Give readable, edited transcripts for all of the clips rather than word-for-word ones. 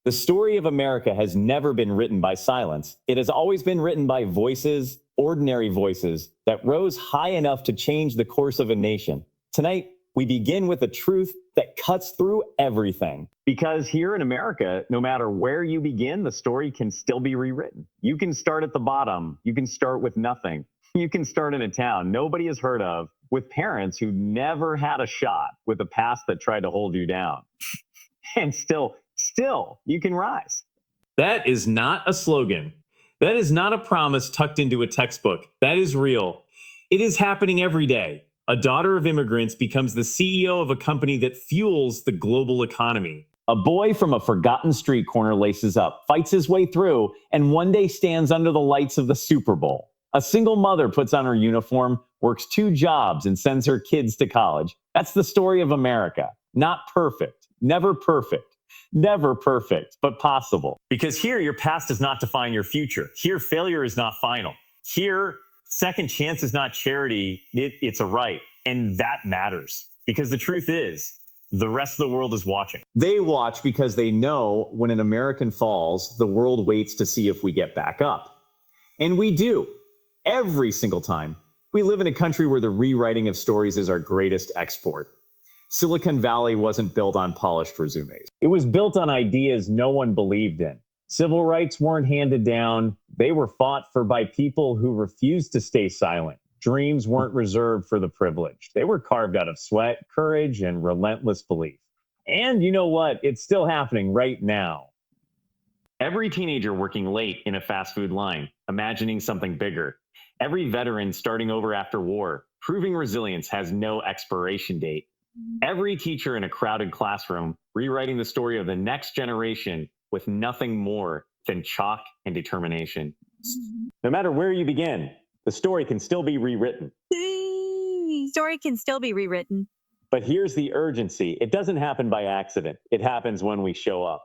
The story of America has never been written by silence. It has always been written by voices, ordinary voices, that rose high enough to change the course of a nation. Tonight, we begin with a truth that cuts through everything. Because here in America, no matter where you begin, the story can still be rewritten. You can start at the bottom. You can start with nothing. You can start in a town nobody has heard of, with parents who never had a shot, with a past that tried to hold you down. And still, you can rise. That is not a slogan. That is not a promise tucked into a textbook. That is real. It is happening every day. A daughter of immigrants becomes the CEO of a company that fuels the global economy. A boy from a forgotten street corner laces up, fights his way through, and one day stands under the lights of the Super Bowl. A single mother puts on her uniform, works 2 jobs, and sends her kids to college. That's the story of America. Not perfect, never perfect. Never perfect, but possible. Because here, your past does not define your future. Here, failure is not final. Here, second chance is not charity, it's a right. And that matters. Because the truth is, the rest of the world is watching. They watch because they know when an American falls, the world waits to see if we get back up. And we do. Every single time. We live in a country where the rewriting of stories is our greatest export. Silicon Valley wasn't built on polished resumes. It was built on ideas no one believed in. Civil rights weren't handed down. They were fought for by people who refused to stay silent. Dreams weren't reserved for the privileged. They were carved out of sweat, courage, and relentless belief. And you know what? It's still happening right now. Every teenager working late in a fast food line, imagining something bigger. Every veteran starting over after war, proving resilience has no expiration date. Every teacher in a crowded classroom rewriting the story of the next generation with nothing more than chalk and determination. No matter where you begin, the story can still be rewritten. Story can still be rewritten. But here's the urgency. It doesn't happen by accident. It happens when we show up.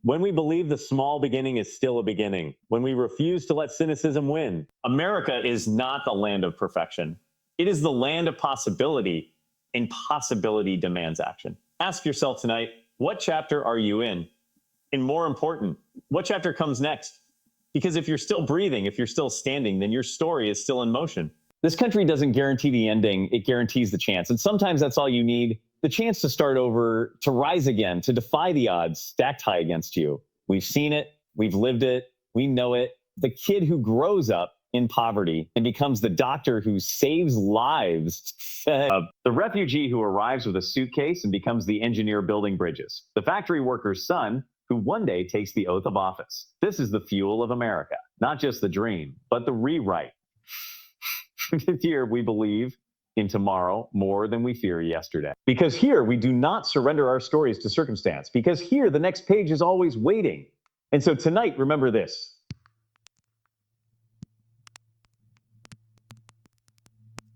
When we believe the small beginning is still a beginning. When we refuse to let cynicism win. America is not the land of perfection. It is the land of possibility, and possibility demands action. Ask yourself tonight, what chapter are you in? And more important, what chapter comes next? Because if you're still breathing, if you're still standing, then your story is still in motion. This country doesn't guarantee the ending, it guarantees the chance. And sometimes that's all you need, the chance to start over, to rise again, to defy the odds stacked high against you. We've seen it, we've lived it, we know it. The kid who grows up in poverty and becomes the doctor who saves lives. The refugee who arrives with a suitcase and becomes the engineer building bridges. The factory worker's son who one day takes the oath of office. This is the fuel of America. Not just the dream, but the rewrite. Here we believe in tomorrow more than we fear yesterday. Because here we do not surrender our stories to circumstance. Because here the next page is always waiting. And so tonight, remember this.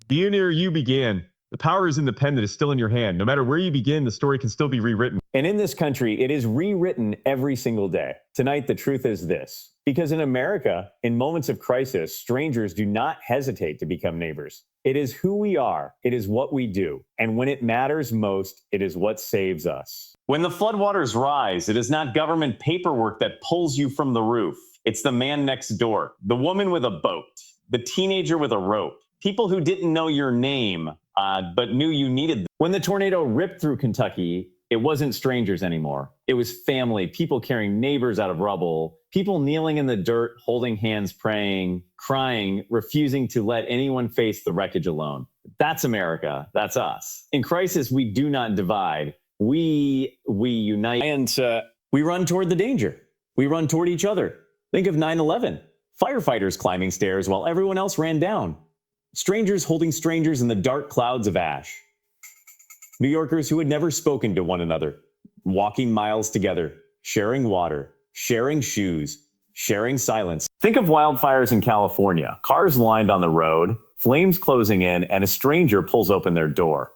Be in ere you began. The power is in the pen that is still in your hand. No matter where you begin, the story can still be rewritten. And in this country, it is rewritten every single day. Tonight, the truth is this. Because in America, in moments of crisis, strangers do not hesitate to become neighbors. It is who we are. It is what we do. And when it matters most, it is what saves us. When the floodwaters rise, it is not government paperwork that pulls you from the roof. It's the man next door, the woman with a boat, the teenager with a rope, people who didn't know your name, but knew you needed them. When the tornado ripped through Kentucky, it wasn't strangers anymore. It was family, people carrying neighbors out of rubble, people kneeling in the dirt, holding hands, praying, crying, refusing to let anyone face the wreckage alone. That's America. That's us. In crisis, we do not divide. We unite, and we run toward the danger. We run toward each other. Think of 9/11. Firefighters climbing stairs while everyone else ran down. Strangers holding strangers in the dark clouds of ash. New Yorkers who had never spoken to one another, walking miles together, sharing water, sharing shoes, sharing silence. Think of wildfires in California, cars lined on the road, flames closing in, and a stranger pulls open their door.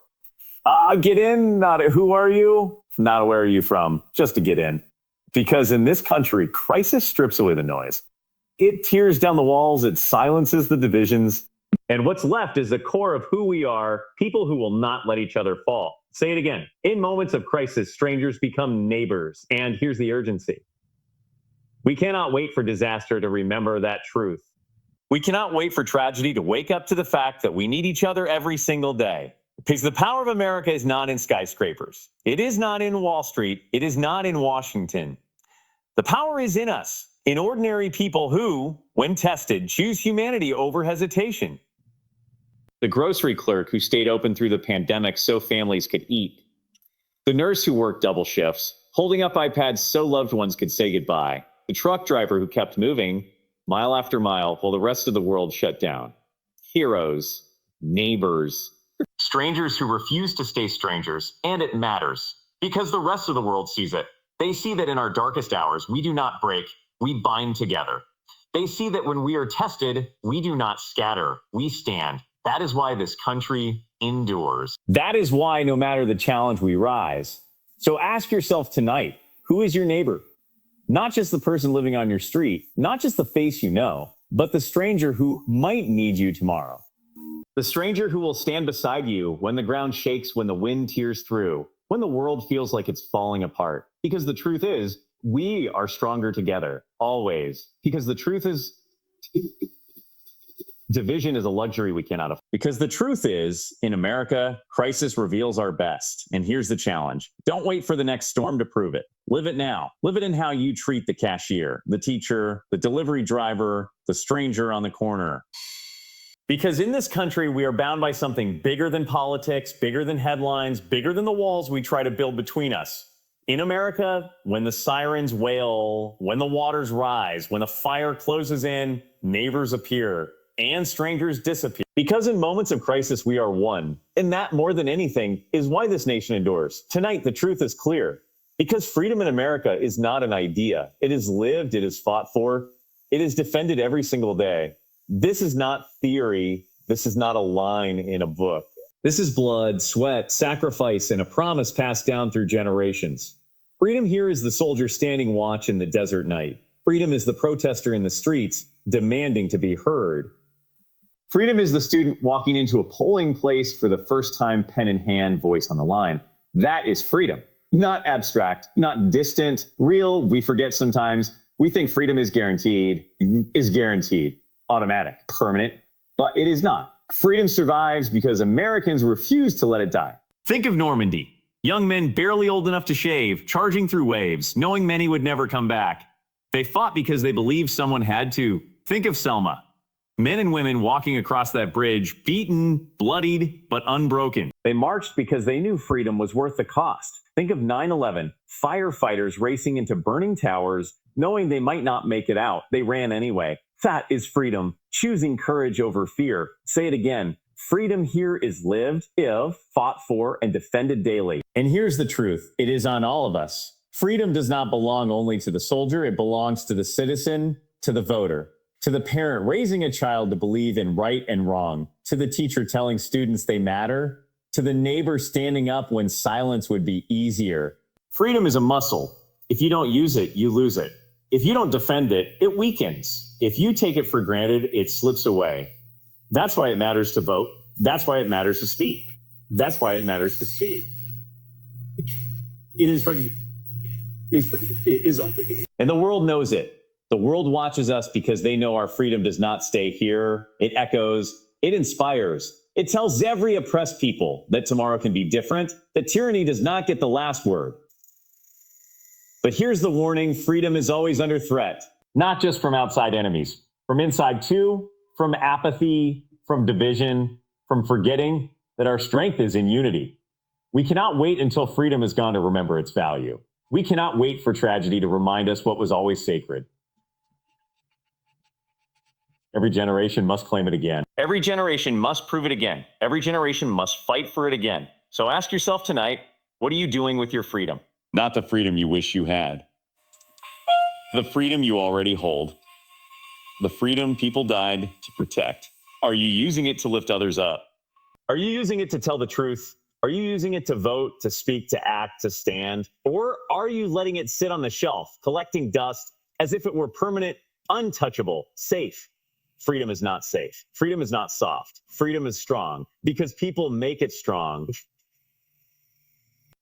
Get in, not a, who are you? Not a where are you from, just to get in. Because in this country, crisis strips away the noise. It tears down the walls, it silences the divisions. And what's left is the core of who we are, people who will not let each other fall. Say it again. In moments of crisis, strangers become neighbors. And here's the urgency. We cannot wait for disaster to remember that truth. We cannot wait for tragedy to wake up to the fact that we need each other every single day. Because the power of America is not in skyscrapers. It is not in Wall Street. It is not in Washington. The power is in us, in ordinary people who, when tested, choose humanity over hesitation. The grocery clerk who stayed open through the pandemic so families could eat. The nurse who worked double shifts, holding up iPads so loved ones could say goodbye. The truck driver who kept moving, mile after mile, while the rest of the world shut down. Heroes, neighbors, strangers who refuse to stay strangers, and it matters, because the rest of the world sees it. They see that in our darkest hours, we do not break, we bind together. They see that when we are tested, we do not scatter, we stand. That is why this country endures. That is why no matter the challenge, we rise. So ask yourself tonight, who is your neighbor? Not just the person living on your street, not just the face you know, but the stranger who might need you tomorrow. The stranger who will stand beside you when the ground shakes, when the wind tears through, when the world feels like it's falling apart. Because the truth is, we are stronger together, always. Because the truth is, division is a luxury we cannot afford. Because the truth is, in America, crisis reveals our best. And here's the challenge. Don't wait for the next storm to prove it. Live it now. Live it in how you treat the cashier, the teacher, the delivery driver, the stranger on the corner. Because in this country, we are bound by something bigger than politics, bigger than headlines, bigger than the walls we try to build between us. In America, when the sirens wail, when the waters rise, when the fire closes in, neighbors appear, and strangers disappear. Because in moments of crisis, we are one. And that, more than anything, is why this nation endures. Tonight, the truth is clear. Because freedom in America is not an idea. It is lived, it is fought for, it is defended every single day. This is not theory. This is not a line in a book. This is blood, sweat, sacrifice, and a promise passed down through generations. Freedom here is the soldier standing watch in the desert night. Freedom is the protester in the streets demanding to be heard. Freedom is the student walking into a polling place for the first time, pen in hand, voice on the line. That is freedom. Not abstract, not distant, real. We forget sometimes. We think freedom is guaranteed, automatic, permanent, but it is not. Freedom survives because Americans refuse to let it die. Think of Normandy. Young men barely old enough to shave, charging through waves, knowing many would never come back. They fought because they believed someone had to. Think of Selma. Men and women walking across that bridge, beaten, bloodied, but unbroken. They marched because they knew freedom was worth the cost. Think of 9/11, firefighters racing into burning towers, knowing they might not make it out. They ran anyway. That is freedom, choosing courage over fear. Say it again. Freedom here is lived, fought for, and defended daily. And here's the truth. It is on all of us. Freedom does not belong only to the soldier. It belongs to the citizen, to the voter, to the parent raising a child to believe in right and wrong, to the teacher telling students they matter, to the neighbor standing up when silence would be easier. Freedom is a muscle. If you don't use it, you lose it. If you don't defend it, it weakens. If you take it for granted, it slips away. That's why it matters to vote. That's why it matters to speak. That's why it matters to speak. And the world knows it. The world watches us because they know our freedom does not stay here. It echoes. It inspires. It tells every oppressed people that tomorrow can be different, that tyranny does not get the last word. But here's the warning. Freedom is always under threat, not just from outside enemies, from inside too, from apathy, from division, from forgetting that our strength is in unity. We cannot wait until freedom is gone to remember its value. We cannot wait for tragedy to remind us what was always sacred. Every generation must claim it again. Every generation must prove it again. Every generation must fight for it again. So ask yourself tonight, what are you doing with your freedom? Not the freedom you wish you had. The freedom you already hold. The freedom people died to protect. Are you using it to lift others up? Are you using it to tell the truth? Are you using it to vote, to speak, to act, to stand? Or are you letting it sit on the shelf, collecting dust as if it were permanent, untouchable, safe? Freedom is not safe. Freedom is not soft. Freedom is strong because people make it strong.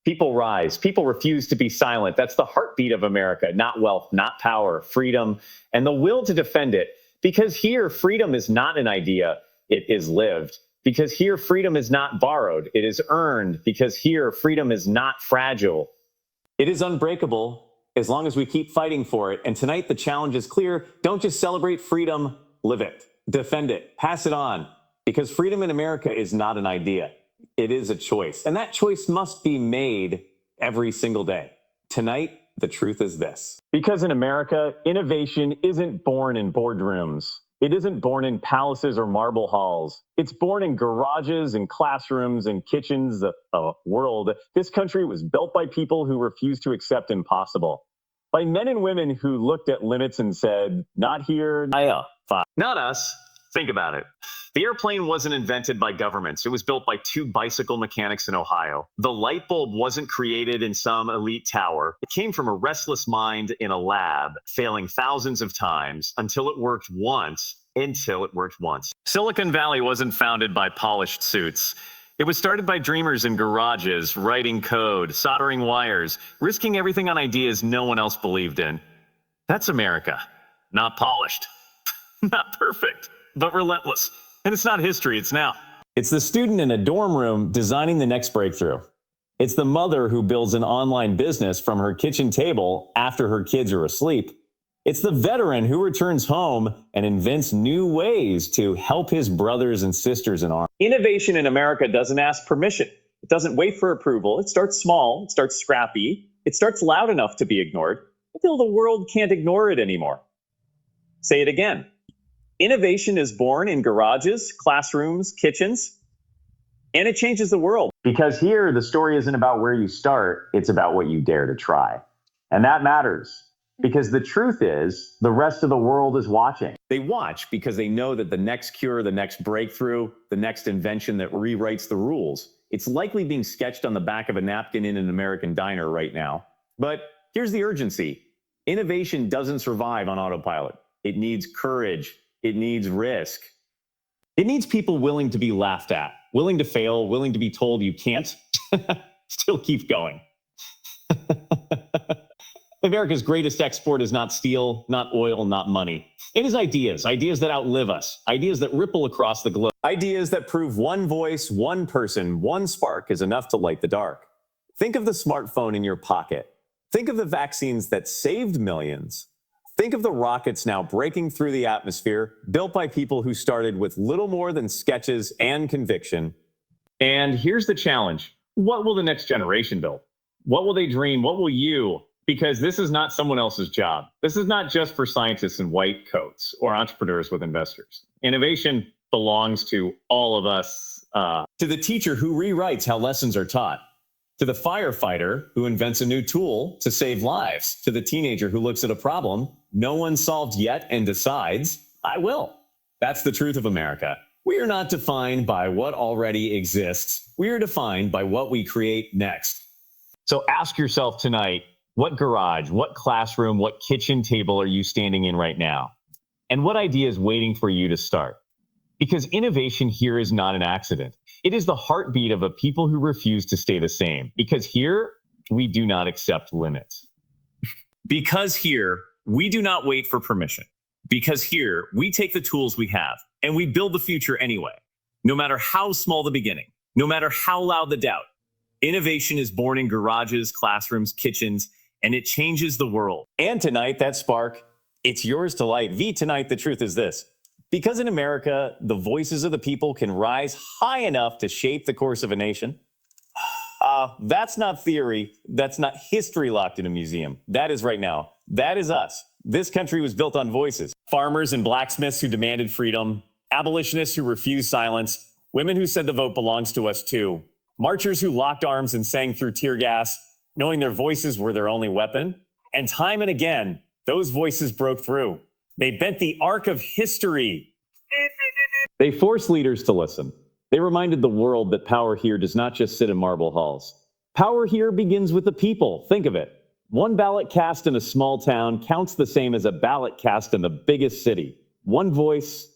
People rise. People refuse to be silent. That's the heartbeat of America, not wealth, not power, freedom, and the will to defend it. Because here, freedom is not an idea, it is lived. Because here, freedom is not borrowed, it is earned. Because here, freedom is not fragile. It is unbreakable as long as we keep fighting for it. And tonight, the challenge is clear. Don't just celebrate freedom, live it, defend it, pass it on. Because freedom in America is not an idea. It is a choice. And that choice must be made every single day. Tonight, the truth is this. Because in America, innovation isn't born in boardrooms. It isn't born in palaces or marble halls. It's born in garages and classrooms and kitchens of a world. This country was built by people who refused to accept impossible. By men and women who looked at limits and said, not here, not us. Think about it. The airplane wasn't invented by governments. It was built by two bicycle mechanics in Ohio. The light bulb wasn't created in some elite tower. It came from a restless mind in a lab, failing thousands of times until it worked once. Silicon Valley wasn't founded by polished suits. It was started by dreamers in garages, writing code, soldering wires, risking everything on ideas no one else believed in. That's America. Not polished. Not perfect, but relentless. And it's not history, it's now. It's the student in a dorm room designing the next breakthrough. It's the mother who builds an online business from her kitchen table after her kids are asleep. It's the veteran who returns home and invents new ways to help his brothers and sisters in arms. Innovation in America doesn't ask permission. It doesn't wait for approval. It starts small. It starts scrappy. It starts loud enough to be ignored until the world can't ignore it anymore. Say it again. Innovation is born in garages, classrooms, kitchens, and it changes the world. Because here, the story isn't about where you start, it's about what you dare to try. And that matters. Because the truth is, the rest of the world is watching. They watch because they know that the next cure, the next breakthrough, the next invention that rewrites the rules, it's likely being sketched on the back of a napkin in an American diner right now. But here's the urgency. Innovation doesn't survive on autopilot. It needs courage. It needs risk. It needs people willing to be laughed at, willing to fail, willing to be told you can't, still keep going. America's greatest export is not steel, not oil, not money. It is ideas, ideas that outlive us, ideas that ripple across the globe, ideas that prove one voice, one person, one spark is enough to light the dark. Think of the smartphone in your pocket. Think of the vaccines that saved millions. Think of the rockets now breaking through the atmosphere, built by people who started with little more than sketches and conviction. And here's the challenge. What will the next generation build? What will they dream? What will you? Because this is not someone else's job. This is not just for scientists in white coats or entrepreneurs with investors. Innovation belongs to all of us. To the teacher who rewrites how lessons are taught. To the firefighter who invents a new tool to save lives. To the teenager who looks at a problem no one solved yet and decides, I will. That's the truth of America. We are not defined by what already exists. We are defined by what we create next. So ask yourself tonight, what garage, what classroom, what kitchen table are you standing in right now? And what idea is waiting for you to start? Because innovation here is not an accident. It is the heartbeat of a people who refuse to stay the same. Because here, we do not accept limits. Because here, we do not wait for permission. Because here, we take the tools we have and we build the future anyway. No matter how small the beginning, no matter how loud the doubt, innovation is born in garages, classrooms, kitchens, and it changes the world. And tonight, that spark, it's yours to light. Tonight, the truth is this. Because in America, the voices of the people can rise high enough to shape the course of a nation. That's not theory. That's not history locked in a museum. That is right now. That is us. This country was built on voices. Farmers and blacksmiths who demanded freedom. Abolitionists who refused silence. Women who said the vote belongs to us too. Marchers who locked arms and sang through tear gas, knowing their voices were their only weapon. And time and again, those voices broke through. They bent the arc of history. They forced leaders to listen. They reminded the world that power here does not just sit in marble halls. Power here begins with the people. Think of it. One ballot cast in a small town counts the same as a ballot cast in the biggest city. One voice,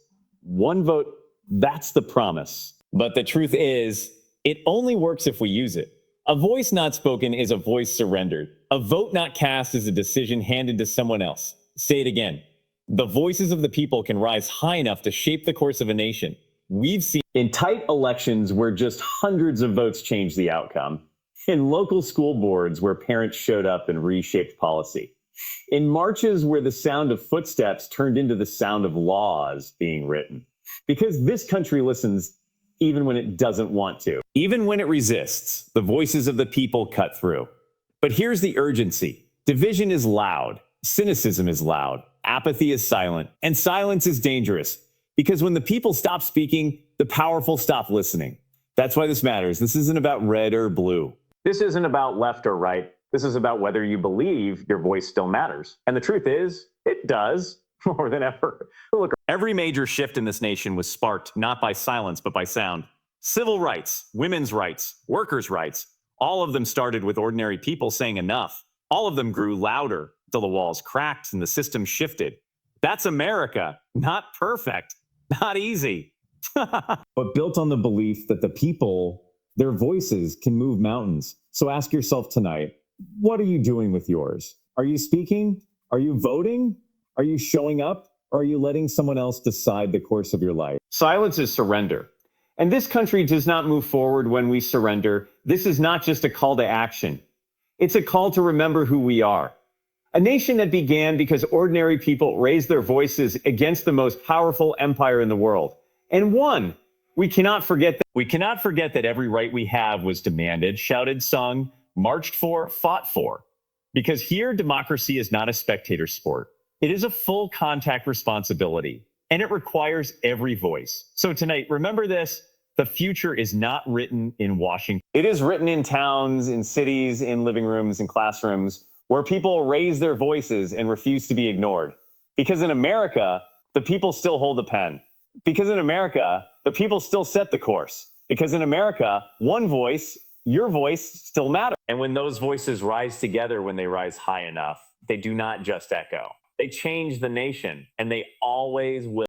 one vote. That's the promise. But the truth is, it only works if we use it. A voice not spoken is a voice surrendered. A vote not cast is a decision handed to someone else. Say it again. The voices of the people can rise high enough to shape the course of a nation. We've seen in tight elections where just hundreds of votes change the outcome, in local school boards where parents showed up and reshaped policy, in marches where the sound of footsteps turned into the sound of laws being written. Because this country listens even when it doesn't want to. Even when it resists, the voices of the people cut through. But here's the urgency. Division is loud. Cynicism is loud. Apathy is silent. And silence is dangerous. Because when the people stop speaking, the powerful stop listening. That's why this matters. This isn't about red or blue. This isn't about left or right. This is about whether you believe your voice still matters. And the truth is, it does. More than ever. Look, every major shift in this nation was sparked not by silence, but by sound. Civil rights, women's rights, workers' rights, all of them started with ordinary people saying enough. All of them grew louder till the walls cracked and the system shifted. That's America. Not perfect, not easy, but built on the belief that the people, their voices can move mountains. So ask yourself tonight, what are you doing with yours? Are you speaking? Are you voting? Are you showing up, or are you letting someone else decide the course of your life? Silence is surrender. And this country does not move forward when we surrender. This is not just a call to action. It's a call to remember who we are. A nation that began because ordinary people raised their voices against the most powerful empire in the world and won. We cannot forget that every right we have was demanded, shouted, sung, marched for, fought for. Because here, democracy is not a spectator sport. It is a full contact responsibility, and it requires every voice. So tonight, remember this, the future is not written in Washington. It is written in towns, in cities, in living rooms, in classrooms, where people raise their voices and refuse to be ignored. Because in America, the people still hold the pen. Because in America, the people still set the course. Because in America, one voice, your voice, still matters. And when those voices rise together, when they rise high enough, they do not just echo. They change the nation, and they always will.